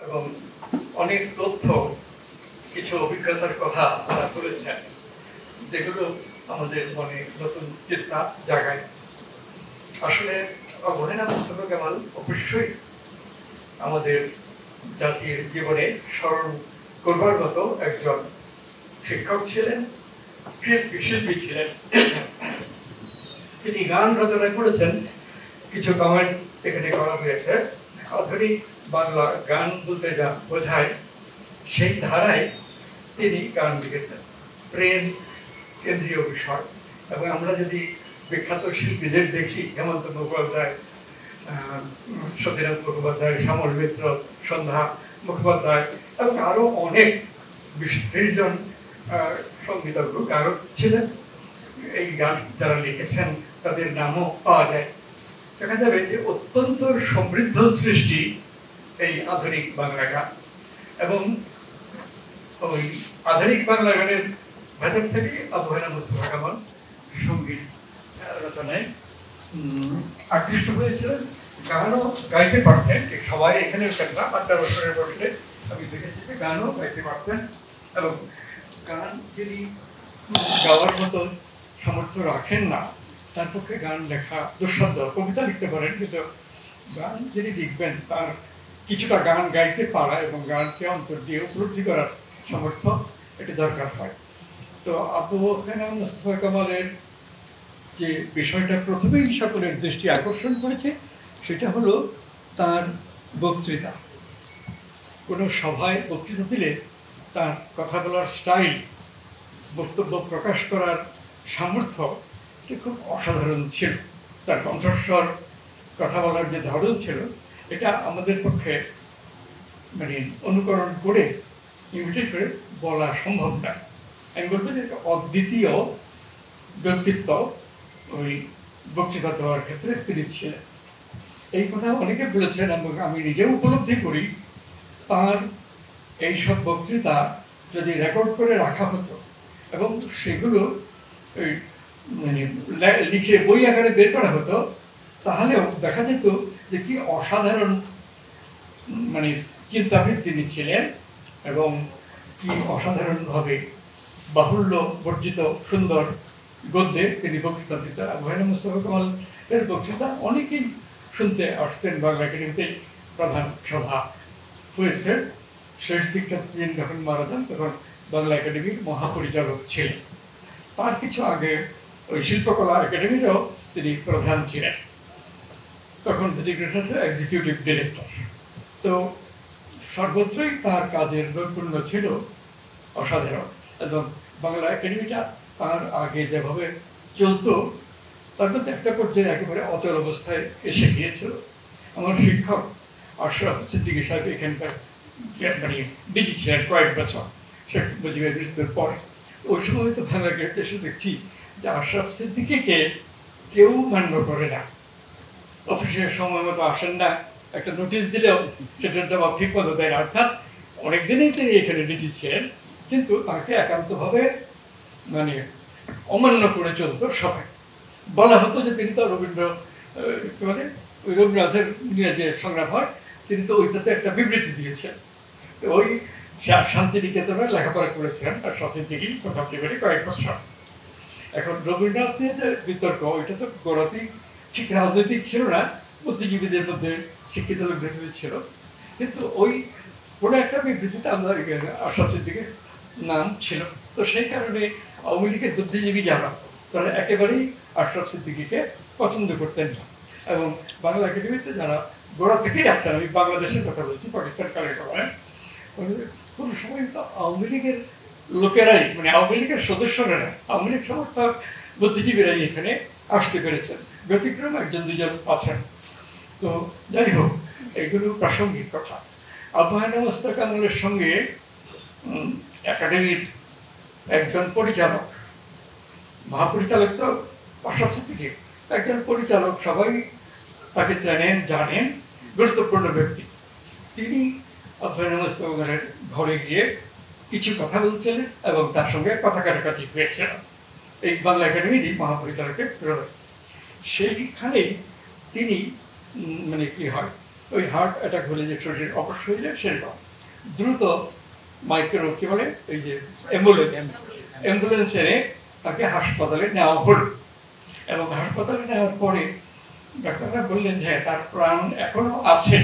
এবং অনেক তথ্য, কিছু অভিজ্ঞতার কথা তারা বলেছেন, যেগুলো আমাদের মনে নতুন চিন্তা জাগায়। আসলে অভয়নাথ মুস্তফা কামাল অবশ্যই আমাদের জাতির জীবনে স্মরণ করবার মতো একজন শিক্ষক ছিলেন, শিল্পী ছিলেন। তিনি গান রচনা করেছেন, কিছু কমেন্ট এখানে করা হয়েছে। আধুনিক বাংলা গান বলতে যা বোঝায় সেই ধারায় তিনি গান লিখেছেন। প্রেম কেন্দ্রীয় বিষয়, এবং আমরা যদি বিখ্যাত শিল্পীদের দেখি, হেমন্ত মুখোপাধ্যায়, সতীনাথ মুখোপাধ্যায়, শ্যামল মিত্র, সন্ধ্যা মুখোপাধ্যায় এবং আরো অনেক 20-30 জন সঙ্গীতজ্ঞ গায়ক ছিলেন। এই গান যারা লিখেছেন তাদের নামও পাওয়া যায়। দেখা যাবে যে অত্যন্ত সমৃদ্ধ সৃষ্টি এই আধুনিক বাংলা গান, এবং ওই আধুনিক বাংলা গানের ভেতর থেকে অভয়নাথ মুস্তফা কামাল সঙ্গীত রচনায় আকৃষ্ট হয়েছিলেন। গানও গাইতে পারতেন, ঠিক সবাই এখানে না, 18 বছরের বয়সে আমি দেখেছি যে গানও গাইতে পারতেন, এবং গান যিনি গাওয়ার মতো সামর্থ্য রাখেন না তার পক্ষে গান লেখা দুঃসাধ্য। কবিতা লিখতে পারেন, কিন্তু গান যিনি লিখবেন তার কিছুটা গান গাইতে পারা এবং গানকে অন্তর দিয়ে উপলব্ধি করার সামর্থ্য এটি দরকার হয়। তো অভয়নাথ মুস্তফা কামালের যে বিষয়টা প্রথমেই সকলের দৃষ্টি আকর্ষণ করেছে সেটা হলো তার বক্তৃতা। কোনো সভায় বক্তৃতা দিলে তার কথা বলার স্টাইল, বক্তব্য প্রকাশ করার সামর্থ্য খুব অসাধারণ ছিল। তার কণ্ঠস্বর, কথা বলার যে ধরন ছিল, এটা আমাদের পক্ষে মানে অনুকরণ করে, ইমিটেট করে বলা সম্ভব না। আমি বলবো যে অদ্বিতীয় ব্যক্তিত্ব ওই বক্তৃতা দেওয়ার ক্ষেত্রে তিনি ছিলেন। এই কথা অনেকে বলেছেন এবং আমি নিজেও উপলব্ধি করি। তার এইসব বক্তৃতা যদি রেকর্ড করে রাখা হতো এবং সেগুলো মানে লিখে বই আকারে বের করা হতো, তাহলেও দেখা যেত যে কি অসাধারণ মানে চিন্তাবিদ তিনি ছিলেন, এবং কি অসাধারণভাবে বাহুল্য বর্জিত সুন্দর গদ্যে তিনি বক্তৃতা দিতেন। অভয়নাথ মুস্তফা কামাল এর বক্তৃতা অনেকেই শুনতে আসতেন। বাংলা একাডেমিতেই প্রধান সভা হয়েছে। শেষ দিকটা তিনি যখন মারা যান তখন বাংলা একাডেমির মহাপরিচালক ছিলেন। তার কিছু আগে ওই শিল্পকলা একাডেমিরও তিনি প্রধান ছিলেন, তখন এক্সিকিউটিভ ডিরেক্টর। তো সর্বত্রই তার কাজের নৈপুণ্য ছিল অসাধারণ, এবং বাংলা একাডেমিটা তার আগে যেভাবে চলতো তার মধ্যে একটা পর্যায়ে একেবারে অচল অবস্থায় এসে গিয়েছিল। আমার শিক্ষক আশরাফ সিদ্দিকী সাহেব এখানকার মানে ডিজি ছিলেন কয়েক বছর শেখ মুজিবের মৃত্যুর পরে। ওই সময় তো ভাঙা গেটে এসে দেখছি যে আশরাফ সিদ্দিকীকে কেউ মান্য করে না, অফিসের সময় মতো আসেন না, একটা নোটিশ দিলেও সেটার জবাব ঠিক মতো দেয় না। অর্থাৎ অনেকদিনই তিনি এখানে ডিজি ছিলেন, কিন্তু তাকে একান্তভাবে মানে অমান্য করে চলতো সবাই। বলা হতো যে তিনি তো মানে রবীন্দ্রনাথের নিয়ে যে সংগ্রাম হয়, তিনি তো ওইটাতে একটা বিবৃতি দিয়েছেন। তো ওই শান্তিনিকেতনে লেখাপড়া করেছেন আর সচিন থেকেই প্রথম টিভিতে কয়েক বছর। এখন রবীন্দ্রনাথ নিয়ে যে বিতর্ক, ওইটা তো গোড়াতেই ঠিক রাজনৈতিক ছিল না, বুদ্ধিজীবীদের মধ্যে শিক্ষিত লোকদের মধ্যে ছিল। কিন্তু ওই কোনো একটা বিবৃতিতে আমরা সচিন থেকে নাম ছিল। তো সেই কারণে আওয়ামী লীগের বুদ্ধিজীবী যারা, তারা একেবারেই আশরাফ সিদ্দিকীকে পছন্দ করতেন না। এবং বাংলা একাডেমিতে যারা গোড়া থেকেই আছেন, আমি বাংলাদেশের কথা বলছি, পাকিস্তান কালের সময় কোনো সময় তো আওয়ামী লীগের লোকেরাই, মানে আওয়ামী লীগের সদস্যরা না, আওয়ামী লীগ সমর্থক বুদ্ধিজীবীরাই এখানে আসতে পেরেছেন। ব্যতিক্রম 1-2 আছেন। তো যাই হোক, এগুলো প্রাসঙ্গিক কথা। অভয়নাথ মুস্তফা কামালের সঙ্গে একাডেমির একজন পরিচালক, মহাপরিচালক তো আশরাফ সিদ্দিকী, একজন পরিচালক, সবাই তাকে চেনেন, জানেন, গুরুত্বপূর্ণ ব্যক্তি। তিনি অভয়নাথ মুস্তফা কামালের ঘরে গিয়ে কিছু কথা বলছিলেন এবং তার সঙ্গে কথা কাটাকাটি হয়েছিল এই বাংলা একাডেমিরই মহাপরিচালকের সেইখানে তিনি মানে কি হয় ওই হার্ট অ্যাটাক হলে যে শরীরের অবশ্য হয়ে যায় সেরকম দ্রুত মাইক্রো কি বলে এই যে অ্যাম্বুলেন্স এনে তাকে হাসপাতালে নেওয়া হলো এবং হাসপাতালে নেওয়ার পরে ডাক্তাররা বললেন যে তার প্রাণ এখনো আছে,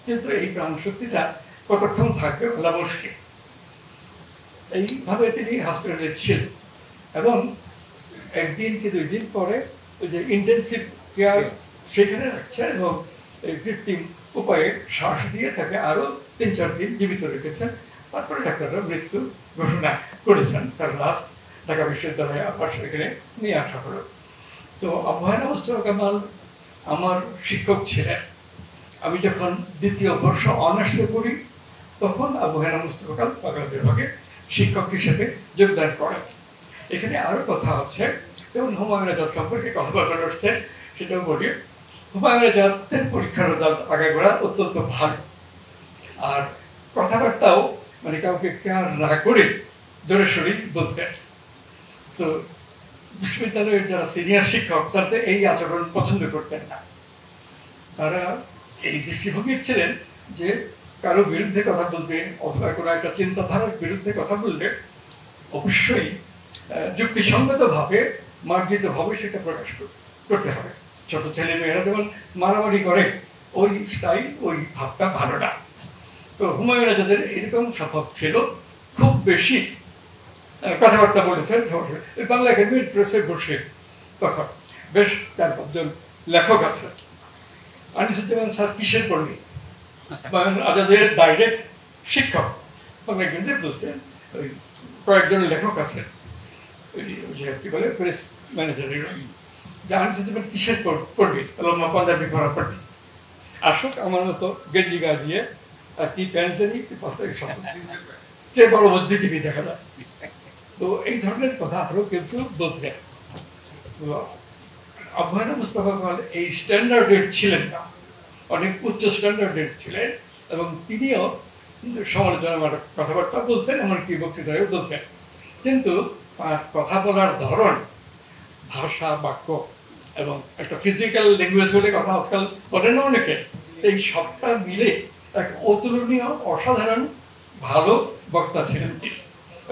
কিন্তু এই প্রাণ শক্তিটা কতক্ষণ থাকবে বলা মুশকিল। এইভাবে তিনি হসপিটালে ছিলেন এবং একদিন কি 2 দিন পরে ওই যে ইন্টেন্সিভ কেয়ার সেখানে রাখছেন এবং কৃত্রিম উপায়ে শ্বাস দিয়ে তাকে আরো 3-4 দিন জীবিত রেখেছেন। তারপরে ডাক্তাররা মৃত্যু ঘোষণা করেছেন। তার লাশ ঢাকা বিশ্ববিদ্যালয়ে আবার সেখানে নিয়ে আসা হলো। তো আবু হায়না মোস্তফা কামাল আমার শিক্ষক ছিলেন। আমি যখন 2য় বর্ষ অনার্সে পড়ি তখন আবু হায়না মোস্তফা কামাল বাংলা বিভাগে শিক্ষক হিসেবে যোগদান করেন। এখানে আরো কথা আছে, যেমন হুমায়ুন আজাদ সম্পর্কে কথা বলার হচ্ছে, সেটাও বলি। হুমায়ুন আজাদের পরীক্ষার রেজাল্ট আগাগোড়া অত্যন্ত ভালো, আর কথাবার্তাও মানে কাউকে কেয়ার না করে জোরে সরেই বলতেন। তো বিশ্ববিদ্যালয়ের যারা সিনিয়র শিক্ষক তারা এই আচরণ পছন্দ করতেন না। তারা এই দৃষ্টিভঙ্গির ছিলেন যে কারো বিরুদ্ধে কথা বলবে অথবা কোনো একটা চিন্তাধারার বিরুদ্ধে কথা বললে অবশ্যই যুক্তিসঙ্গতভাবে মার্জিতভাবে সেটা প্রকাশ করতে হবে। ছোট ছেলে মেয়েরা যেমন মারামারি করে ওই স্টাইল ওই ভাবটা ভালো না। তো হুমায়ুন আজাদের এরকম স্বভাব ছিল, খুব বেশি কথাবার্তা বলেছেন। বাংলা একাডেমির প্রেসে বসে তখন বেশ 4-5 জন লেখক আছেন। আনিসুজ্জামান স্যার কিসের পড়লি হুমায়ুন আজাদের ডাইরেক্ট শিক্ষক বাংলা একাডেমিতে বলছেন। ওই কয়েকজন লেখক আছেন কি বলে প্রেস ম্যানেজারের, যে আনিসুজ্জামান কিসের পড়বি পাঞ্জাবি পড়া পড়বি, আসুক আমার মতো গেঞ্জি গা দিয়ে কি প্যান্ট জানি কে বড় বুদ্ধিজীবী দেখা যায়। তো এই ধরনের কথা আরো কিন্তু বলতেন। আবু হায়না মোস্তফা কামাল এই স্ট্যান্ডার্ডের ছিলেন না, অনেক উচ্চ স্ট্যান্ডার্ডের ছিলেন এবং তিনিও সমালোচনার কথাবার্তা বলতেন, এমনকি বক্তৃতায়ও বলতেন। কিন্তু তার কথা বলার ধরন, ভাষা, বাক্য এবং একটা ফিজিক্যাল ল্যাঙ্গুয়েজ বলে কথা আজকাল বলে না অনেকে, এই সবটা মিলে এক অতুলনীয় অসাধারণ ভালো বক্তা ছিলেন তিনি।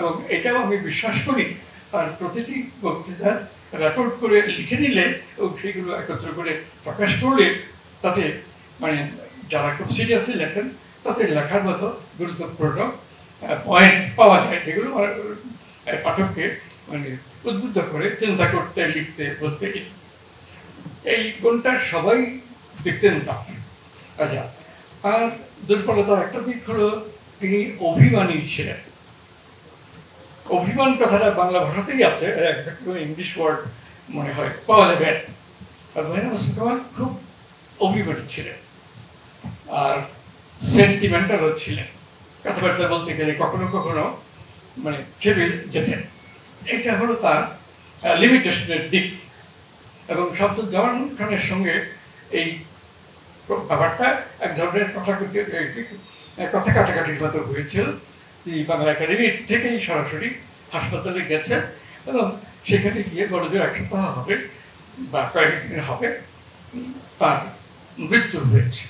এবং এটাও আমি বিশ্বাস করি তার প্রতিটি বক্তৃতা রেকর্ড করে লিখে নিলে এবং সেগুলো একত্র করে প্রকাশ করলে তাতে মানে যারা খুব সিরিয়াসলি লেখেন তাদের লেখার মতো গুরুত্বপূর্ণ পয়েন্ট পাওয়া যায়, যেগুলো পাঠককে মানে উদ্বুদ্ধ করে চিন্তা করতে, লিখতে, বলতে। এই গুণটা সবাই দেখতেন না। আচ্ছা, আর দুর্বলতার একটা দিক হলো তিনি অভিমানী ছিলেন। অভিমান কথাটা বাংলা ভাষাতেই আছে, ইংলিশ ওয়ার্ড মনে হয় পাওয়া যাবে। আবু হায়না মোস্তফা কামাল খুব অভিমানী ছিলেন আর সেন্টিমেন্টালও ছিলেন। কথাবার্তা বলতে গেলে কখনো কখনো মানে খেপে যেতেন। এটা হলো তার লিমিটেশনের দিক। এবং শামসুজ্জামান খানের সঙ্গে এই ব্যাপারটা এক ধরনের কথা কাটাকাটির মতো হয়েছিল। তিনি বাংলা একাডেমির থেকেই সরাসরি হাসপাতালে গেছেন এবং সেখানে গিয়ে বড়জোর 1 সপ্তাহ হবে বা কয়েকদিন হবে তার মৃত্যু হয়েছে।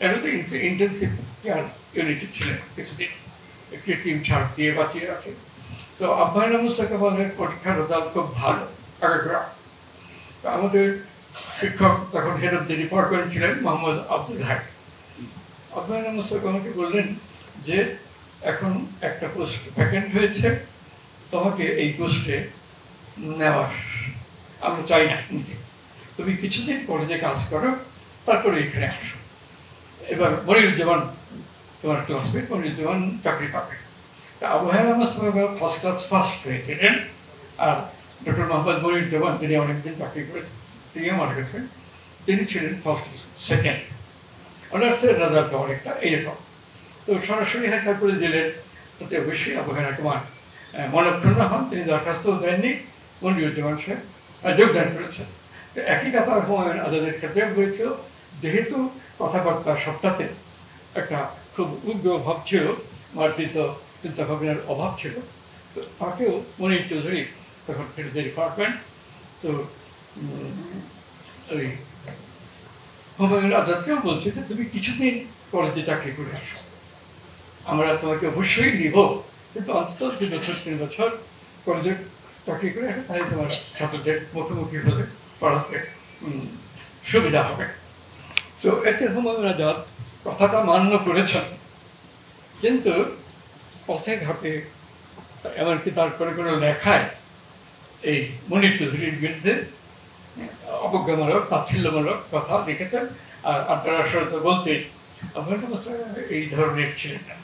এমনি ইন্টেন্সিভ কেয়ার ইউনিটে ছিলেন কিছুদিন, কৃত্রিম শ্বাস দিয়ে বাঁচিয়ে রাখে। তো আবু হায়না মোস্তফা কামালের পরীক্ষার রেজাল্ট খুব ভালো আগাগোড়া। আমাদের শিক্ষক তখন হেড অফ দ্য ডিপার্টমেন্ট ছিলেন মোহাম্মদ আব্দুল হাক। আবু হায়না মোস্তফা কামালকে বললেন যে এখন একটা পোস্ট ভ্যাকেন্ট হয়েছে, তোমাকে এই পোস্টে নেওয়া আমরা চাই না নিতে, তুমি কিছুদিন কলেজে কাজ করো তারপরে এখানে আসো। এবার মনিরুজ্জামান তোমার ক্লাসমেট, মনিরুজ্জামান চাকরি পাবে। তা Abu Hena Mostafa Kamal first class first হয়েছিলেন, আর ডক্টর মোহাম্মদ মনিরুজ্জামান যিনি অনেকদিন চাকরি করেছেন তিনিও মারা গেছেন, তিনি ছিলেন ফার্স্ট সেকেন্ড। অনার্সের রেজাল্ট অনেকটা এইরকম। তো সরাসরি হাইসার করে দিলেন, তাতে অবশ্যই আবু হায়না কামাল মনক্ষুণ্ণ হন। তিনি দরখাস্ত দেননি, মনিরুজ্জামান সাহেব যোগদান করেছেন। তো একই ব্যাপার হুমায়ুন আজাদের ক্ষেত্রেও হয়েছিল। যেহেতু কথাবার্তা সবটাতে একটা খুব উগ্র ভাব ছিল, মার্জিত চিন্তাভাবনার অভাব ছিল, তো তাকেও মনির চৌধুরী তখন ফিরোজের ডিপার্টমেন্ট, তো ওই হুমায়ুন আজাদকেও বলছে যে তুমি কিছুদিন কলেজে চাকরি করে আসো, আমরা তোমাকে অবশ্যই নিব, কিন্তু অন্তত 2 বছর 3 বছর কলেজে চাকরি করে আসো, তাই তোমার ছাত্রদের মুখোমুখি হলে পড়াতে সুবিধা হবে। তো এতে হুমায়ুন আজাদ কথাটা মান্য করেছেন, কিন্তু পথে ঘাটে এমনকি তার কোনো লেখায় এই মনির চৌধুরীর বিরুদ্ধে অবজ্ঞামূলক তাচ্ছিল্যমূলক কথা লিখেছেন। আর আপনারা আসলে বলতেই এই ধরনের ছিলেন না।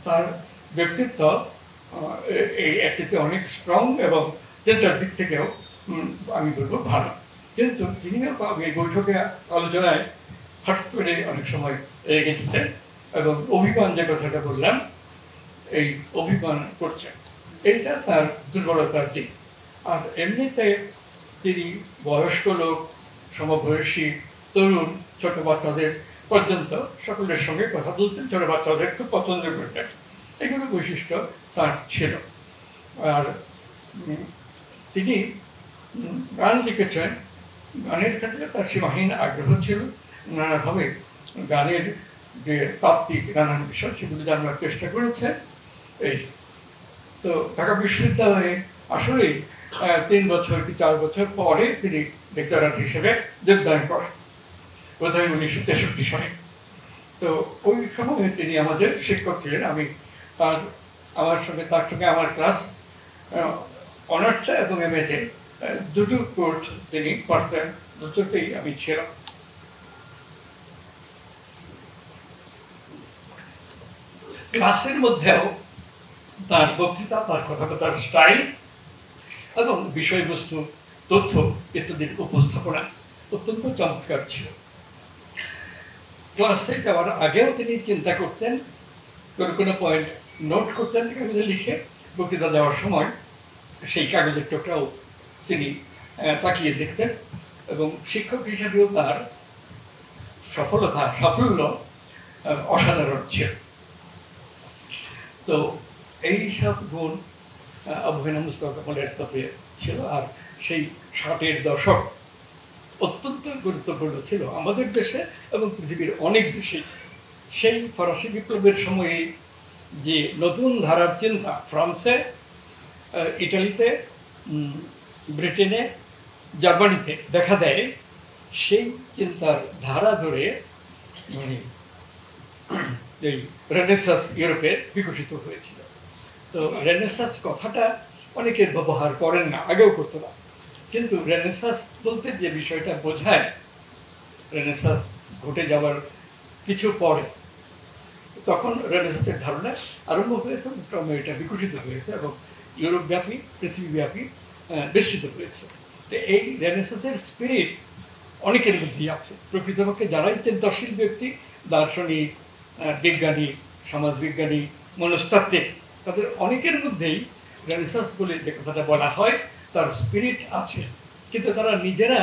তার ব্যক্তিত্ব এই একটিতে অনেক স্ট্রং এবং চিন্তার দিক থেকেও আমি বলবো ভালো, কিন্তু তিনিও এই বৈঠকে আলোচনায় হঠাৎ করে অনেক সময় রেগে যেতেন এবং অভিমান যে কথাটা বললাম, এই অভিমান করছেন, এইটা তার দুর্বলতার দিক। আর এমনিতে তিনি বয়স্ক লোক, সমবয়সী, তরুণ, ছোট বাচ্চাদের পর্যন্ত সকলের সঙ্গে কথা বলতেন, ছোট বাচ্চাদের খুব পছন্দ করতেন, এগুলো বৈশিষ্ট্য তার ছিল। আর তিনি গান লিখেছেন, গানের ক্ষেত্রে তার সীমাহীন আগ্রহ ছিল, নানাভাবে গানের যে তাত্ত্বিক নানান বিষয় সেগুলো জানবার চেষ্টা করেছেন। এই তো ঢাকা বিশ্ববিদ্যালয়ে আসলেই 3 বছর কি 4 বছর পরে তিনি লেকচারার হিসেবে যোগদান করেন, বোধহয় 1963 সালে। তো ওই সময় তিনি আমাদের শিক্ষক ছিলেন। আমি তার সঙ্গে আমার ক্লাস অনার্সে এবং এমএতে দুটো কোর্স তিনি করতেন, দুটোতেই আমি ছিলাম। ক্লাসের মধ্যেও তার বক্তৃতা, তার কথাবার্তার স্টাইল এবং বিষয়বস্তু, তথ্য ইত্যাদির উপস্থাপনা অত্যন্ত চমৎকার ছিল। ক্লাসে যাওয়ার আগেও তিনি চিন্তা করতেন, কোনো পয়েন্ট নোট করতেন কাগজে লিখে, বক্তৃতা দেওয়ার সময় সেই কাগজের টোকরাও তিনি তাকিয়ে দেখতেন, এবং শিক্ষক হিসাবেও তার সাফল্য অসাধারণ ছিল। তো এই সব গুণ আবু হেনা মুস্তফা কামালের পথে ছিল। আর সেই 60-এর দশক অত্যন্ত গুরুত্বপূর্ণ ছিল আমাদের দেশে এবং পৃথিবীর অনেক দেশেই। সেই ফরাসি বিপ্লবের সময়ে যে নতুন ধারার চিন্তা ফ্রান্সে, ইটালিতে, ব্রিটেনে, জার্মানিতে দেখা দেয়, সেই চিন্তার ধারা ধরে মানে এই রেনেসাঁস ইউরোপে বিকশিত হয়েছিল। তো রেনেসাঁস কথাটা অনেকের ব্যবহার করেন না, আগেও করতো না, কিন্তু রেনেসাঁস বলতে যে বিষয়টা বোঝায়, রেনেসাঁস ঘটে যাওয়ার কিছু পরে তখন রেনেসাঁসের ধারণা আরম্ভ হয়েছে, ক্রমে এটা বিকশিত হয়েছে এবং ইউরোপব্যাপী, পৃথিবীব্যাপী বিস্তৃত হয়েছে। তো এই রেনেসাঁসের স্পিরিট অনেকের মধ্যেই আছে। প্রকৃতপক্ষে যারাই চিন্তাশীল ব্যক্তি, দার্শনিক, বিজ্ঞানী, সমাজবিজ্ঞানী, মনস্তাত্ত্বিক, তাদের অনেকের মধ্যেই রেনেসাঁস বলে যে কথাটা বলা হয় তার স্পিরিট আছে, কিন্তু তারা নিজেরা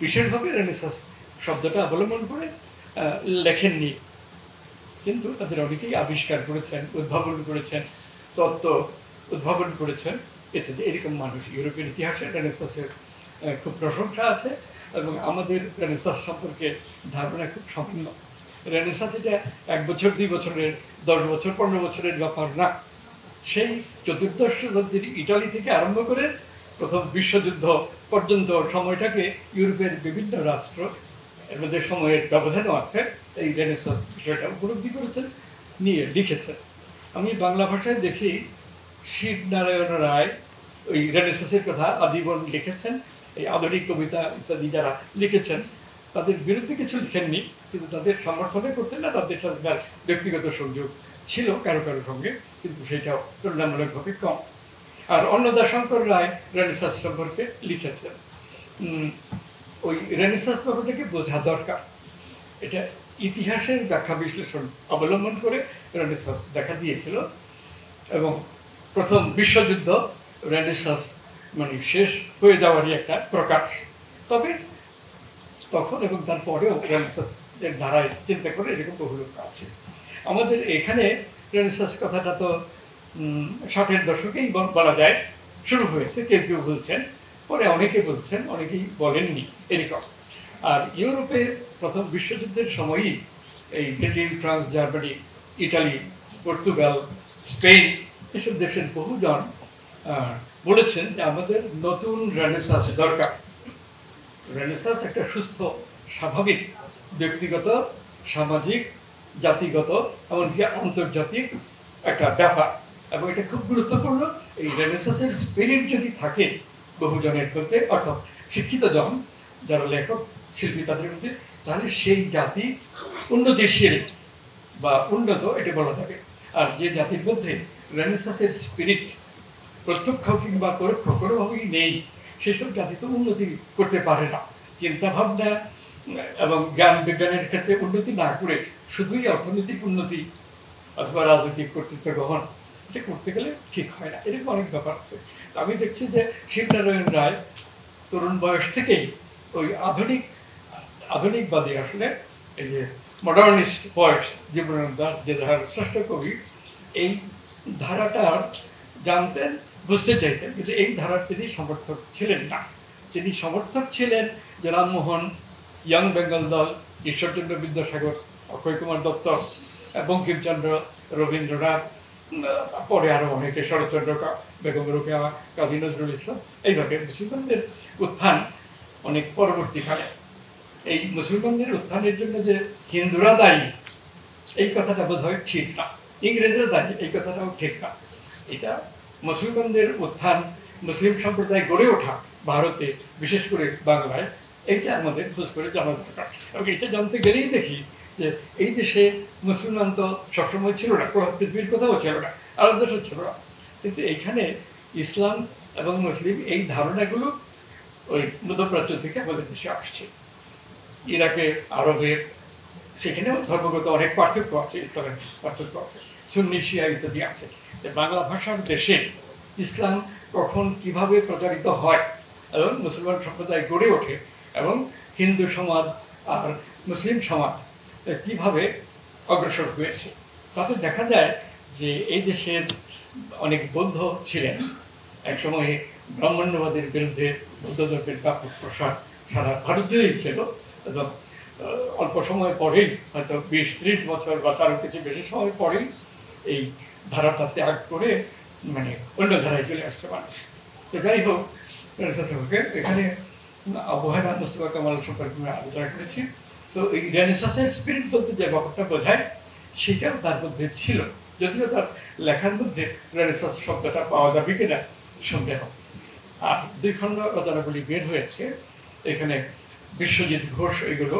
বিশেষভাবে রেনেসাঁস শব্দটা অবলম্বন করে লেখেননি। কিন্তু তাদের অনেকেই আবিষ্কার করেছেন, উদ্ভাবন করেছেন, তত্ত্ব উদ্ভাবন করেছেন ইত্যাদি। এরকম মানুষ ইউরোপের ইতিহাসে রেনেসাঁসের খুব প্রশংসা আছে, এবং আমাদের রেনেসাঁস সম্পর্কে ধারণা খুব সামান্য। রেনেসাঁস এটা 1 বছর 2 বছরের, 10 বছর 15 বছরের ব্যাপার না। সেই 14শ শতাব্দীর ইটালি থেকে আরম্ভ করে প্রথম বিশ্বযুদ্ধ পর্যন্ত সময়টাকে ইউরোপের বিভিন্ন রাষ্ট্র, এর মধ্যে সময়ের ব্যবধানও আছে, এই রেনেসাঁস বিষয়টা উপলব্ধি করেছেন, নিয়ে লিখেছেন। আমি বাংলা ভাষায় দেখি শিবনারায়ণ রায় ওই রেনেসাঁসের কথা আজীবন লিখেছেন। এই আধুনিক কবিতা ইত্যাদি যারা লিখেছেন তাদের বিরুদ্ধে কিছু লিখেননি, কিন্তু তাদের সমর্থনে করতেন না, তাদের সাথে তার ব্যক্তিগত সংযোগ ছিল কারো কারো সঙ্গে, কিন্তু সেটাও তুলনামূলকভাবে কম। আর অন্নদাশঙ্কর রায় রেনেসাঁস সম্পর্কে লিখেছেন। ওই রেনেসাঁস ব্যাপারটাকে বোঝা দরকার। এটা ইতিহাসের ব্যাখ্যা বিশ্লেষণ অবলম্বন করে রেনেসাঁস দেখা দিয়েছিল, এবং প্রথম বিশ্বযুদ্ধ রেনেসাঁস মানে শেষ হয়ে যাওয়ারই একটা প্রকাশ। তবে তখন এবং তারপরেও রেনেসাঁসের ধারায় চিন্তা করে এরকম বহু লোক আছে আমাদের এখানে। রেনেসাঁস কথাটা তো 60-এর দশকেই বলা যায় শুরু হয়েছে, কেউ কেউ বলছেন, পরে অনেকে বলছেন, অনেকেই বলেননি এরকম। আর ইউরোপে প্রথম বিশ্বযুদ্ধের সময়ই এই Britain, France, Germany, Italy, Portugal, Spain এসব দেশের বহুজন বলেছেন যে আমাদের নতুন রেনেসাঁস দরকার। রেনেসাঁস একটা সুস্থ, স্বাভাবিক, ব্যক্তিগত, সামাজিক, জাতিগত, এমনকি আন্তর্জাতিক একটা ব্যাপার, এবং এটা খুব গুরুত্বপূর্ণ। এই রেনেসাঁসের স্পিরিট যদি থাকে বহুজনের মধ্যে, অর্থাৎ শিক্ষিত জন যারা লেখক, শিল্পী, তাদের মধ্যে, তাহলে সেই জাতি উন্নতিশীল বা উন্নত এটা বলা যাবে। আর যে জাতির মধ্যে রেনেসাঁসের স্পিরিট প্রত্যক্ষ কিংবা পরোক্ষ কোনোভাবেই নেই, সেসব জাতি তো উন্নতি করতে পারে না। চিন্তাভাবনা এবং জ্ঞান বিজ্ঞানের ক্ষেত্রে উন্নতি না করে শুধুই অর্থনৈতিক উন্নতি অথবা রাজনৈতিক কর্তৃত্ব গ্রহণ, এটা করতে গেলে ঠিক হয় না। এরকম অনেক ব্যাপার আছে। আমি দেখছি যে শিবনারায়ণ রায় তরুণ বয়স থেকেই ওই আধুনিকবাদী, আসলে এই যে মডার্নিস্ট পয়েটস, জীবনানন্দ দাশ যে ধারার শ্রেষ্ঠ কবি, এই ধারাটা জানতেন, বুঝতে চাইতেন, কিন্তু এই ধারার তিনি সমর্থক ছিলেন না। তিনি সমর্থক ছিলেন যে রামমোহন, ইয়ং বেঙ্গল দল, ঈশ্বরচন্দ্র বিদ্যাসাগর, অক্ষয় কুমার দত্ত, বঙ্কিমচন্দ্র, রবীন্দ্রনাথ, পরে আরও অনেকে, শরৎচন্দ্র, বেগম রোকেয়া, কাজী নজরুল ইসলাম, এইভাবে মুসলমানদের উত্থান অনেক পরবর্তীকালে। এই মুসলমানদের উত্থানের জন্য যে হিন্দুরা দায়ী, এই কথাটা বোধ হয় ঠিক না। ইংরেজরা দায়ী, এই কথাটাও ঠিক না। এটা মুসলমানদের উত্থান, মুসলিম সম্প্রদায় গড়ে ওঠা ভারতে, বিশেষ করে বাংলায়, এইটা আমাদের খোঁজ করে জানা দরকার। এবং এটা জানতে গেলেই দেখি যে এই দেশে মুসলমান তো সবসময় ছিল না, পৃথিবীর কোথাও ছিল না, আরব দেশও ছিল না, কিন্তু এইখানে ইসলাম এবং মুসলিম এই ধারণাগুলো ওই মধ্যপ্রাচ্য থেকে আমাদের দেশে আসছে। ইরাকে, আরবে, সেখানেও ধর্মগত অনেক পার্থক্য আছে, ইসলামের পার্থক্য আছে, সুন্নি, শিয়া ইত্যাদি আছে। বাংলা ভাষার দেশে ইসলাম কখন কিভাবে প্রচারিত হয় এবং মুসলমান সম্প্রদায় গড়ে ওঠে, এবং হিন্দু সমাজ আর মুসলিম সমাজ কিভাবে অগ্রসর হয়েছে, তাতে দেখা যায় যে এই দেশের অনেক বৌদ্ধ ছিলেন। একসময় ব্রাহ্মণ্যবাদের বিরুদ্ধে বৌদ্ধ ধর্মের ব্যাপক প্রসার সারা ভারত জুড়েই ছিল, এবং অল্প সময় পরেই, হয়তো 20-30 বছর বা তারও কিছু বেশি সময় পরেই এই ধারাটা ত্যাগ করে মানে অন্য ধারায় চলে আসছে মানুষ। তো যাই হোক, এখানে আবহাওয়া মুস্তফা কামাল সম্পর্কে আমরা আলোচনা করেছি। তো এই রেনেসাঁসের স্পিরিট বলতে যে ব্যাপারটা বোঝায়, সেটাও তার মধ্যে ছিল, যদিও তার লেখার মধ্যে রেনেসাঁস শব্দটা পাওয়া যাবে কিনা সন্দেহ। আর 2 খণ্ড রচনাগুলি বের হয়েছে, এখানে বিশ্বজিৎ ঘোষ এগুলো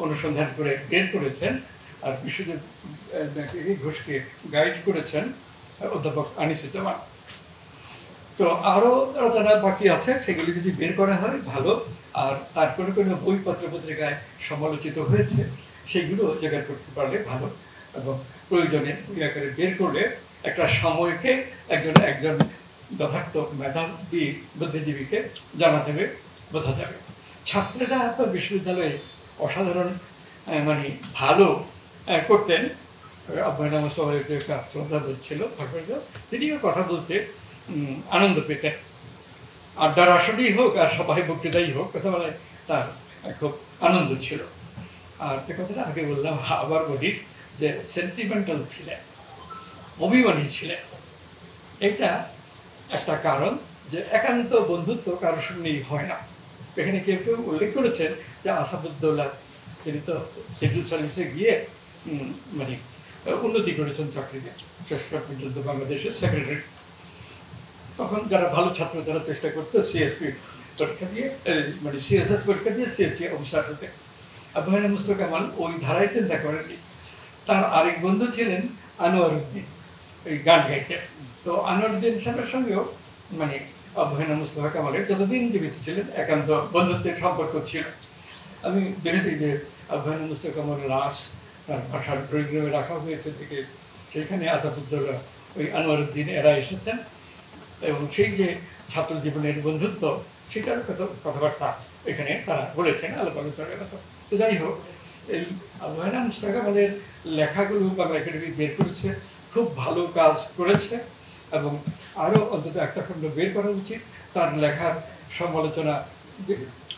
অনুসন্ধান করে বের করেছেন, আর বিশ্বজিৎ ঘোষকে গাইড করেছেন অধ্যাপক আনিসুজ্জামান। তো আরও রচনা বাকি আছে, সেগুলি যদি বের করা হয় ভালো। আর তার কোনো কোনো বই পত্র পত্রিকায় সমালোচিত হয়েছে, সেগুলো জোগাড় করতে পারলে ভালো, এবং প্রয়োজনে বই আকারে বের করলে একটা সময়কে একজন যথার্থ মেধাবী বুদ্ধিজীবীকে জানা দেবে, বোঝা যাবে। ছাত্ররা তো বিশ্ববিদ্যালয়ে অসাধারণ মানে ভালো করতেন। আবহাওয়া শ্রদ্ধা ছিল, তিনিও কথা বলতে আনন্দ পেতেন। আড্ডার আসলেই হোক আর সবাই বক্তৃতাই হোক, কথা বলায় তার খুব আনন্দ ছিল। আর যে কথাটা আগে বললাম, আবার বলি যে সেন্টিমেন্টাল ছিলেন, অভিমানী ছিলেন। এটা একটা কারণ যে একান্ত বন্ধুত্ব কারোর সঙ্গেই হয় না। এখানে কেউ কেউ উল্লেখ করেছেন যে আসাদুদ্দৌলা, তিনি তো সিভিল সার্ভিসে গিয়ে মানে উন্নতি করেছেন চাকরিতে, শেষ পর্যন্ত বাংলাদেশের সেক্রেটারি। তখন যারা ভালো ছাত্র তারা চেষ্টা করতো সিএসপি পরীক্ষা দিয়ে, মানে সিএসএস পরীক্ষা দিয়ে সিএসপি অফিসার হতে। আবহাওয়া মুস্তফা কামাল ওই ধারায় চিন্তা করেননি। তার আরেক বন্ধু ছিলেন আনোয়ার উদ্দিন, ওই গান গাইতেন। তো আনোয়ার উদ্দিন সাহেবের সঙ্গেও মানে আবহাওয়া মুস্তফা কামালের যতদিন জীবিত ছিলেন একান্ত বন্ধুত্বের সম্পর্ক ছিল। আমি দেখেছি যে আবহাওয়া মুস্তফা কামালের লাশ তার ভাষার প্রোগ্রামে রাখা হয়েছে থেকে, সেখানে আসাদুদ্দৌলা, ওই আনোয়ার উদ্দিন এরা এসেছেন, এবং সেই যে ছাত্র জীবনের বন্ধুত্ব সেটার কথাবার্তা এখানে তারা বলেছেন, আলাপ আলোচনার কথা। তো যাই হোক, এই আবহাওয়া মুস্তফা কামালের লেখাগুলো বাংলা একাডেমি বের করেছে, খুব ভালো কাজ করেছে, এবং আরও অন্তত একটা খণ্ড বের করা উচিত। তার লেখার সমালোচনা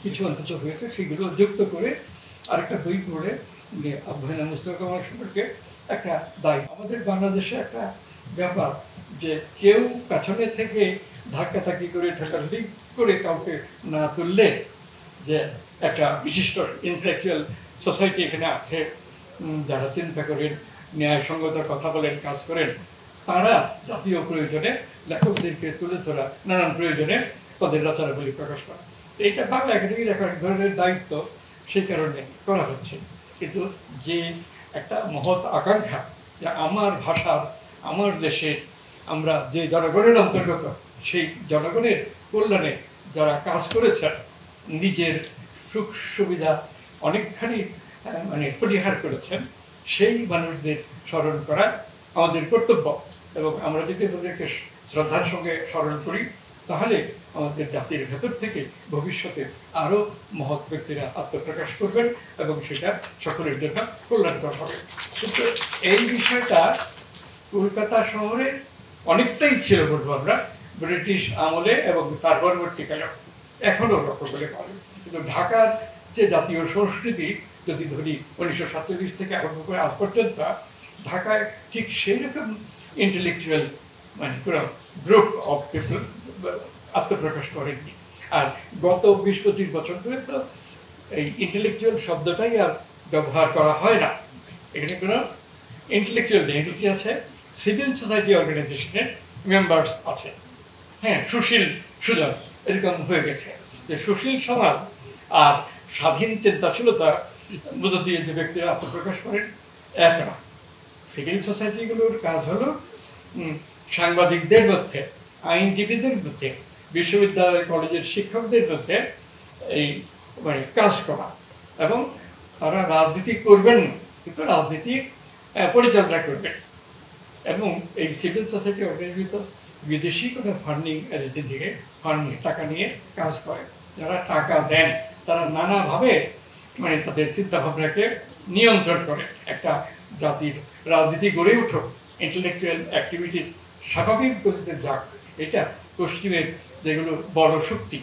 কিছু অন্তত হয়েছে, সেগুলো যুক্ত করে আরেকটা বই পড়ে আবহাওয়া মুস্তফা কামাল সম্পর্কে একটা দায়ী। আমাদের বাংলাদেশে একটা ব্যাপার যে কেউ পেছনে থেকে ধাক্কাধাক্কি করে ঠেকাঠেকি করে কাউকে না তুললে, যে একটা বিশিষ্ট ইন্টেলেকচুয়াল সোসাইটি এখানে আছে যারা চিন্তা করেন, ন্যায়সঙ্গত কথা বলেন, কাজ করেন, তারা জাতীয় প্রয়োজনে লেখকদেরকে তুলে ধরা, নানান প্রয়োজনে তাদের রচনাবলী প্রকাশ করা। তো এইটা বাংলা একাডেমির এক ধরনের দায়িত্ব, সেই কারণে করা হচ্ছে। কিন্তু যে একটা মহৎ আকাঙ্ক্ষা যে আমার ভাষার, আমার দেশে আমরা যে জনগণের অন্তর্গত, সেই জনগণের কল্যাণে যারা কাজ করেছেন, নিজের সুখ সুবিধা অনেকখানি মানে পরিহার করেছেন, সেই মানুষদের স্মরণ করা আমাদের কর্তব্য। এবং আমরা যদি তাদেরকে শ্রদ্ধার সঙ্গে স্মরণ করি, তাহলে আমাদের জাতির ভেতর থেকে ভবিষ্যতে আরও মহৎ ব্যক্তিরা আত্মপ্রকাশ করবেন এবং সেটা সকলের জন্য কল্যাণকর হবে। কিন্তু এই বিষয়টা কলকাতা শহরে অনেকটাই ছিল বলবো আমরা, ব্রিটিশ আমলে এবং তার পরবর্তীকালে এখনও লক্ষ্য করে পাবে। কিন্তু ঢাকার যে জাতীয় সংস্কৃতি যদি ধরি 1947 থেকে আরম্ভ করে আজ পর্যন্ত, ঢাকায় ঠিক সেই রকম ইন্টেলেকচুয়াল মানে কোনো গ্রুপ অফ পিপল আত্মপ্রকাশ করেননি। আর গত 20-25 বছর ধরে তো এই ইন্টেলেকচুয়াল শব্দটাই আর ব্যবহার করা হয় না। এখানে কোনো ইন্টেলেকচুয়াল নেই, কি আছে, সিভিল সোসাইটি অর্গানাইজেশনের মেম্বার্স আছে। হ্যাঁ, সুশীল সুজন এরকম হয়ে গেছে যে সুশীল সমাজ আর স্বাধীন চিন্তাশীলতা মধ্য দিয়ে যে ব্যক্তিরা আত্মপ্রকাশ করেন এক না। সিভিল সোসাইটিগুলোর কাজ হলো সাংবাদিকদের মধ্যে, আইনজীবীদের মধ্যে, বিশ্ববিদ্যালয় কলেজের শিক্ষকদের মধ্যে এই মানে কাজ করা, এবং তারা রাজনীতি করবেন না, কিন্তু রাজনীতি পরিচালনা করবেন। এবং এই সিভিল সোসাইটি অর্গানাইজেশন বিদেশি কোনো ফান্ডিং এজেন্সি থেকে ফান্ড টাকা নিয়ে কাজ করে। যারা টাকা দেন তারা নানাভাবে মানে তাদের চিন্তাভাবনাকে নিয়ন্ত্রণ করে। একটা জাতির রাজনীতি গড়ে উঠুক, ইন্টেলেকচুয়াল অ্যাক্টিভিটিস স্বাভাবিক গতিতে যাক, এটা পশ্চিমের যেগুলো বড় শক্তি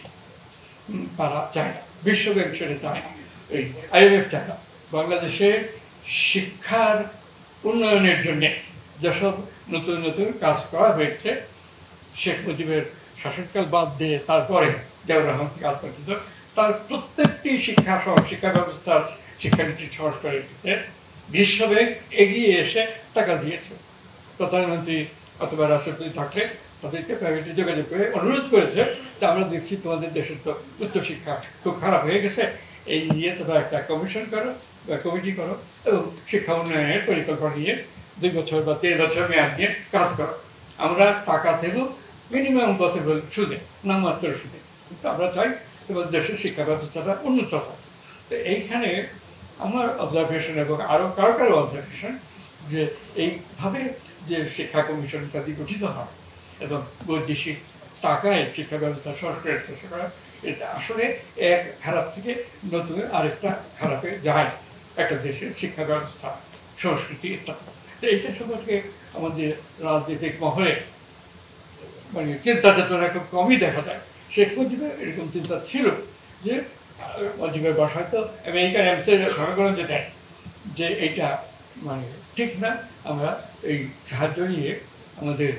তারা চায় না। বিশ্বব্যাংক সেটা চায় না, এই IMF চায় না। বাংলাদেশে শিক্ষার উন্নয়নের জন্যে যেসব নতুন নতুন কাজ করা হয়েছে, শেখ মুজিবের শাসনকাল বাদ দিয়ে তারপরে জিয়াউর রহমান থেকে আজ পর্যন্ত, তার প্রত্যেকটি শিক্ষা ব্যবস্থার শিক্ষানীতির সংস্কারের ক্ষেত্রে বিশ্বব্যাংক এগিয়ে এসে টাকা দিয়েছে। প্রধানমন্ত্রী অথবা রাষ্ট্রপতি থাকলে তাদেরকে প্রাইভেটে যোগাযোগ করে অনুরোধ করেছে যে আমরা দেখছি তোমাদের দেশের তো উচ্চশিক্ষা খুব খারাপ হয়ে গেছে, এই নিয়ে তোমরা একটা কমিশন করো বা কমিটি করো এবং শিক্ষা উন্নয়নের পরিকল্পনা নিয়ে 2 বছর বা 3 বছর মেয়াদ নিয়ে কাজ করো। আমরা টাকা থেকেও মিনিমাম পসিবল সুদে, নামমাত্র সুদে, কিন্তু আমরা চাই তোমাদের দেশের শিক্ষা ব্যবস্থাটা উন্নত হয়। তো এইখানে আমার অবজারভেশন এবং আরও কারো অবজারভেশন যে এইভাবে যে শিক্ষা কমিশন ইত্যাদি গঠিত হয় এবং বৈদেশিক টাকায় শিক্ষা ব্যবস্থা সংস্কারের চেষ্টা করা, এটা আসলে এক খারাপ থেকে নতুন আরেকটা খারাপে যায় একটা দেশের শিক্ষা ব্যবস্থা, সংস্কৃতি ইত্যাদি। তো এইটা সম্পর্কে আমাদের রাজনৈতিক মহলে মানে চিন্তা চেতনা খুব কমই দেখা যায়। শেখ মুজিবের এরকম চিন্তা ছিল যে মুজিবের বাসায় তো আমেরিকান অ্যাম্বাসেডর ঘন যেতেন যে এইটা মানে ঠিক না, আমরা এই সাহায্য নিয়ে আমাদের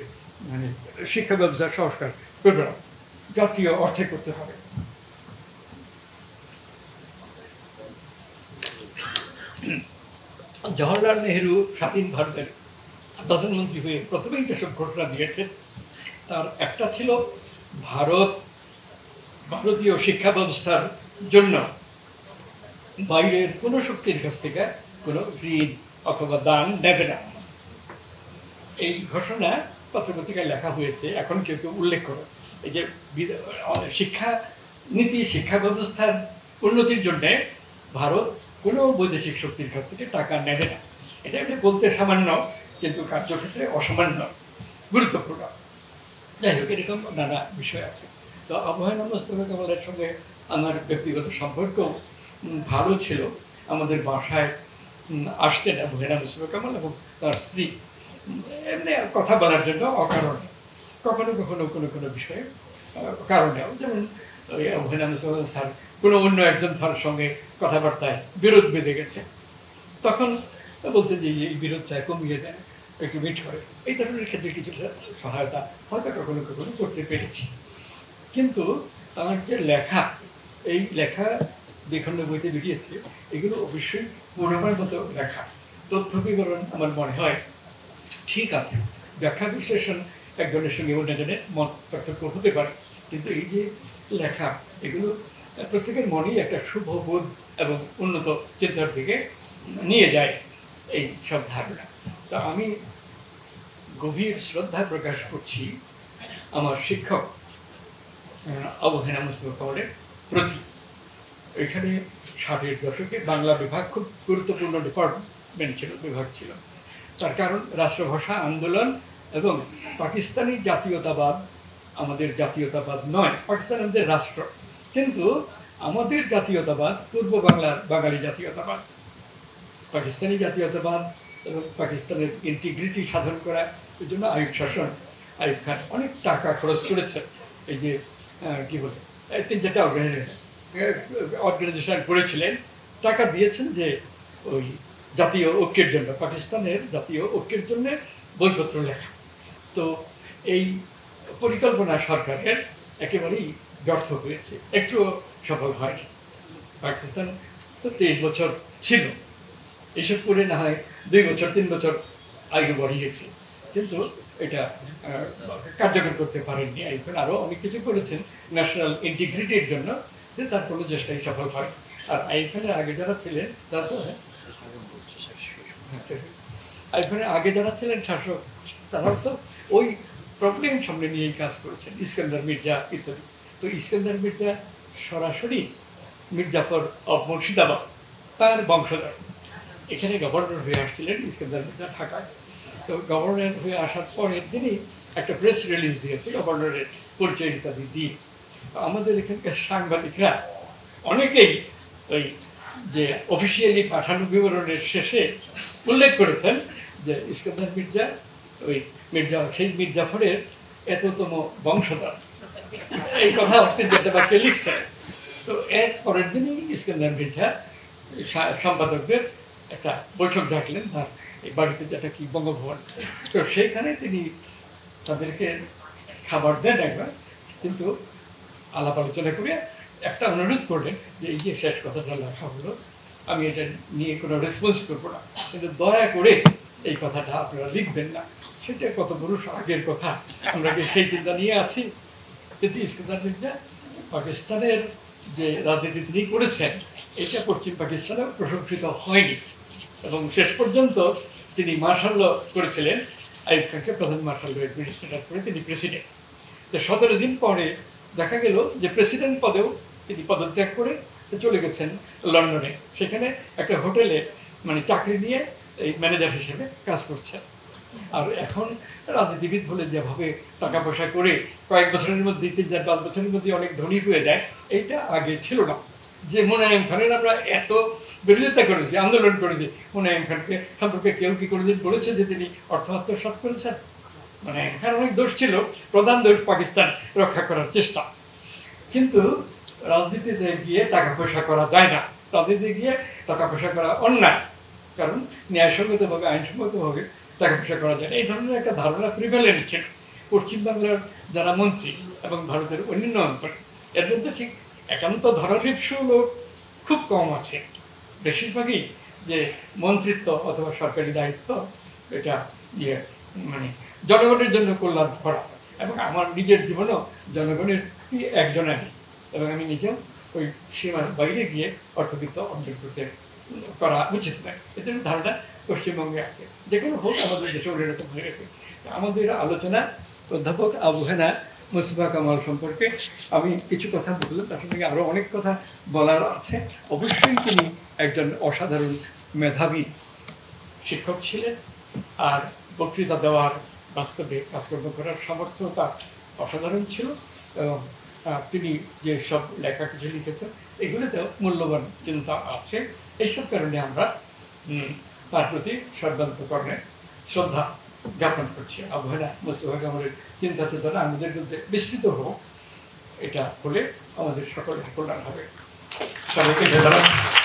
মানে শিক্ষা ব্যবস্থার সংস্কার করবে না, জাতীয় অর্থে করতে হবে। জওহরলাল নেহরু স্বাধীন ভারতের প্রধানমন্ত্রী হয়ে প্রথমেই যেসব ঘোষণা দিয়েছেন, তার একটা ছিল ভারতীয় শিক্ষা ব্যবস্থার জন্য বাইরের কোনো শক্তির কাছ থেকে কোনো ঋণ অথবা দান নেবে না। এই ঘোষণা পত্রপত্রিকায় লেখা হয়েছে, এখন কেউ কেউ উল্লেখ করে এই যে শিক্ষা নীতি, শিক্ষা ব্যবস্থার উন্নতির জন্যে ভারত কোনো বৈদেশিক শক্তির কাছ থেকে টাকা নেবে না। এটা এমনি বলতে সামান্য, কিন্তু কার্যক্ষেত্রে অসামান্য গুরুত্বপূর্ণ। যাই হোক, এরকম নানা বিষয় আছে। তো আবহাওয়া মুস্তফা কামালের সঙ্গে আমার ব্যক্তিগত সম্পর্ক ভালো ছিল। আমাদের বাসায় আসতেন আবহাওয়া মুস্তফা কামাল এবং তার স্ত্রী, এমনি কথা বলার জন্য অকারণে, কখনো কখনো কোনো কোনো বিষয়ে কারণেও, যেমন ওই আবহাওয়া মুস্তফা স্যার কোনো অন্য একজন স্যারের সঙ্গে কথাবার্তায় বিরোধ বেঁধে গেছে, তখন বলতে যে এই বিরোধটা কমিয়ে দেন, একটু মিট করে। এই ধরনের ক্ষেত্রে কিছুটা সহায়তা হয়তো কখনো কখনো করতে পেরেছি। কিন্তু আমার যে লেখা, এই লেখা যেখণ্ড বইতে বেরিয়েছে, এগুলো অবশ্যই পুনর্বার মতো লেখা। তথ্য বিবরণ আমার মনে হয় ঠিক আছে, ব্যাখ্যা বিশ্লেষণ একজনের সঙ্গে অন্যজনের মত পার্থক্য হতে পারে, কিন্তু এই যে লেখা, এগুলো প্রত্যেকের মনেই একটা শুভ বোধ এবং উন্নত চিন্তার দিকে নিয়ে যায় এই সব ধারণা। তা আমি গভীর শ্রদ্ধা প্রকাশ করছি আমার শিক্ষক আবু হেনা মুস্তফা কামালের প্রতি। এখানে 60-এর দশকে বাংলা বিভাগ খুব গুরুত্বপূর্ণ ডিপার্টমেন্ট ছিল, বিভাগ ছিল। তার কারণ রাষ্ট্রভাষা আন্দোলন এবং পাকিস্তানি জাতীয়তাবাদ আমাদের জাতীয়তাবাদ নয়, পাকিস্তান আমাদের রাষ্ট্র, কিন্তু আমাদের জাতীয়তাবাদ পূর্ব বাংলার বাঙালি জাতীয়তাবাদ। পাকিস্তানি জাতীয়তাবাদ এবং পাকিস্তানের ইন্টিগ্রিটি সাধন করা, এই জন্য আইয়ুব শাসন, আইয়ুব খান অনেক টাকা খরচ করেছেন। এই যে কী বলে 3-4টা অর্গানাইজেশন করেছিলেন, টাকা দিয়েছেন যে ওই জাতীয় ঐক্যের জন্য, পাকিস্তানের জাতীয় ঐক্যের জন্য বইপত্র লেখা। তো এই পরিকল্পনা সরকারের একেবারেই ব্যর্থ হয়েছে, একটুও সফল হয়নি। পাকিস্তান তো 23 বছর ছিল, এইসব করে না হয় 2 বছর 3 বছর আগে বাড়িয়েছে, কিন্তু এটা কার্যকর করতে পারেননি। এখন আরও অনেক কিছু করেছেন ন্যাশনাল ইন্টিগ্রিটির জন্য, যে তার কোনো চেষ্টাই সফল হয়। আর আইফোনের আগে যারা ছিলেন তারা তো আইফোনের আগে যারা ছিলেন শাসক, তারাও তো ওই প্রবলেম সামনে নিয়েই কাজ করেছেন, ইস্কান্দার মির্জা ইত্যাদি। তো ইস্কান্দার মির্জা সরাসরি মির্জাফর অব মুর্শিদাবাদ তার বংশধর, এখানে গভর্নর হয়ে আসছিলেন ইস্কান্দার মির্জা ঢাকায়। তো গভর্নর হয়ে আসার পরের দিনই একটা প্রেস রিলিজ দিয়েছে গভর্নরের পরিচয় ইত্যাদি দিয়ে। আমাদের এখানকার সাংবাদিকরা অনেকেই ওই যে অফিসিয়ালি পাঠানো বিবরণের শেষে উল্লেখ করেছেন যে ইস্কান্দার মির্জা ওই সেই মির্জাফরের এততম বংশধর, এই কথা একটা বাক্যে লিখছেন। তো এর পরের দিনই ইস্কান্দার মির্জা সম্পাদকদের একটা বৈঠক ডাকলেন তার এই বাড়িতে, যেটা কি বঙ্গভবন। তো সেইখানে তিনি তাদেরকে খাবার দেন একবার, কিন্তু আলাপ আলোচনা করে একটা অনুরোধ করলেন যে এই যে শেষ কথাটা লেখা হলো, আমি এটা নিয়ে কোনো রেসপন্স করবো না, কিন্তু দয়া করে এই কথাটা আপনারা লিখবেন না। সেটা কত বরুষ আগের কথা, আমরা কি সেই চিন্তা নিয়ে আছি? কিন্তু ইস্কান্দার মির্জা পাকিস্তানের যে রাজনীতি তিনি করেছেন, এটা পশ্চিম পাকিস্তানেও প্রশংসিত হয়নি, এবং শেষ পর্যন্ত তিনি মার্শাল ল করেছিলেন, আইয়ুব খানকে প্রধান মার্শাল ল অ্যাডমিনিস্ট্রেটর করে তিনি প্রেসিডেন্ট। তো 17 দিন পরে দেখা গেল যে প্রেসিডেন্ট পদেও তিনি পদত্যাগ করে চলে গেছেন লন্ডনে, সেখানে একটা হোটেলে মানে চাকরি নিয়ে এই ম্যানেজার হিসেবে কাজ করছেন। আর এখন রাজনীতিবিদ হলে যেভাবে টাকা পয়সা করে কয়েক বছরের মধ্যে 3-4-5 বছরের মধ্যে অনেক ধনী হয়ে যায়, এইটা আগে ছিল না। যে মোনায়েম খানের আমরা এত বিরোধিতা করেছি, আন্দোলন করেছি, মোনায়েম খানকে সম্পর্কে কেউ কি কোনোদিন বলেছে যে তিনি অর্থ আত্মসাৎ করেছেন? মোনায়েম খান অনেক দোষ ছিল, প্রধান দোষ পাকিস্তান রক্ষা করার চেষ্টা। কিন্তু রাজনীতিতে গিয়ে টাকা পয়সা করা যায় না, রাজনীতিতে গিয়ে টাকা পয়সা করা অন্যায়, কারণ ন্যায়সঙ্গতভাবে আইনসঙ্গতভাবে টাকা পয়সা করা যায় না, এই ধরনের একটা ধারণা প্রিভ্যালেন্ট ছিল পশ্চিমবাংলার যারা মন্ত্রী এবং ভারতের অন্যান্য অঞ্চলে। এর মধ্যে ঠিক একান্ত ধরালিপসু লোক খুব কম আছে, বেশিরভাগই যে মন্ত্রিত্ব অথবা সরকারি দায়িত্ব এটা মানে জনগণের জন্য কল্যাণ করা। এবং আমার নিজের জীবনও জনগণের একজন আমি, এবং আমি নিজেও ওই সীমার বাইরে গিয়ে অর্থবিত্ত অর্জন করতে করা উচিত নয়, এদের ধারণা পশ্চিমবঙ্গে আছে। যে কোনো হোক, আমাদের দেশে এরকম হয়ে গেছে। আমাদের আলোচনা অধ্যাপক আবু হেনা মুস্তফা কামাল সম্পর্কে আমি কিছু কথা বললাম, তার সঙ্গে আরও অনেক কথা বলার আছে। অবশ্যই তিনি একজন অসাধারণ মেধাবী শিক্ষক ছিলেন, আর বক্তৃতা দেওয়ার, বাস্তবে কাজকর্ম করার সামর্থ্য তার অসাধারণ ছিল, এবং তিনি যে সব লেখা কিছু লিখেছেন এগুলোতেও মূল্যবান চিন্তা আছে। এইসব কারণে আমরা তার প্রতি সর্বান্তকরণে শ্রদ্ধা জ্ঞাপন করছি। আবু হেনা মুস্তফা কামালের চিন্তা চেতনা আমাদের মধ্যে বিস্তৃত হোক, এটা হলে আমাদের সকলের কল্যাণ হবে। সবাইকে ধন্যবাদ।